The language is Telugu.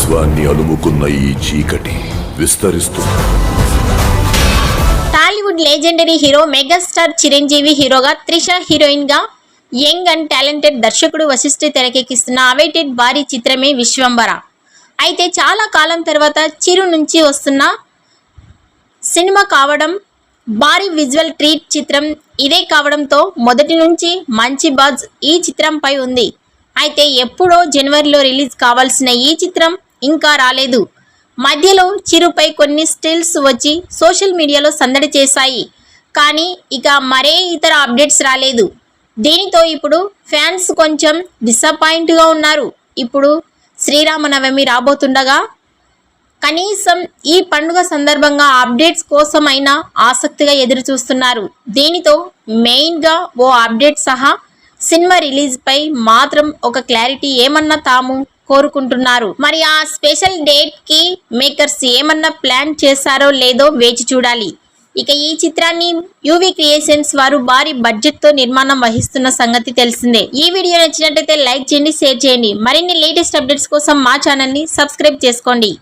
విశ్వాన్ని అలుముకున్న ఈ చీకటి విస్తరిస్తుంది. Tollywood legendary hero megastar Chiranjeevi హీరోగా, త్రిష హీరోయిన్ గా యంగ్ అండ్ టాలెంటెడ్ దర్శకుడు వశిష్ఠ తెరకెక్కిస్తున్న అవైటెడ్ భారీ చిత్రమే విశ్వంబర. అయితే చాలా కాలం తర్వాత చిరు నుంచి వస్తున్న సినిమా కావడం, భారీ విజువల్ ట్రీట్ చిత్రం ఇదే కావడంతో మొదటి నుంచి మంచి బజ్ ఈ చిత్రంపై ఉంది. అయితే ఎప్పుడో జనవరిలో రిలీజ్ కావాల్సిన ఈ చిత్రం ఇంకా రాలేదు. మధ్యలో చిరుపై కొన్ని స్టిల్స్ వచ్చి సోషల్ మీడియాలో సందడి చేశాయి. కానీ ఇక మరే ఇతర అప్డేట్స్ రాలేదు. దీనితో ఇప్పుడు ఫ్యాన్స్ కొంచెం డిసప్పాయింట్గా ఉన్నారు. ఇప్పుడు శ్రీరామనవమి రాబోతుండగా కనీసం ఈ పండుగ సందర్భంగా అప్డేట్స్ కోసం అయినా ఆసక్తిగా ఎదురు చూస్తున్నారు. దీనితో మెయిన్గా ఓ అప్డేట్ సహా సినిమా రిలీజ్ పై మాత్రం ఒక క్లారిటీ ఏమన్నా తాము కోరుకుంటున్నారు. మరి ఆ స్పెషల్ డేట్ కి మేకర్స్ ఏమన్నా ప్లాన్ చేశారో లేదో వేచి చూడాలి. ఇక ఈ చిత్రాన్ని యూవీ క్రియేషన్స్ వారు భారీ బడ్జెట్ తో నిర్మాణం వహిస్తున్న సంగతి తెలిసిందే. ఈ వీడియో నచ్చినట్లయితే లైక్ చేయండి, షేర్ చేయండి. మరిన్ని లేటెస్ట్ అప్డేట్స్ కోసం మా ఛానల్ ని సబ్స్క్రైబ్ చేసుకోండి.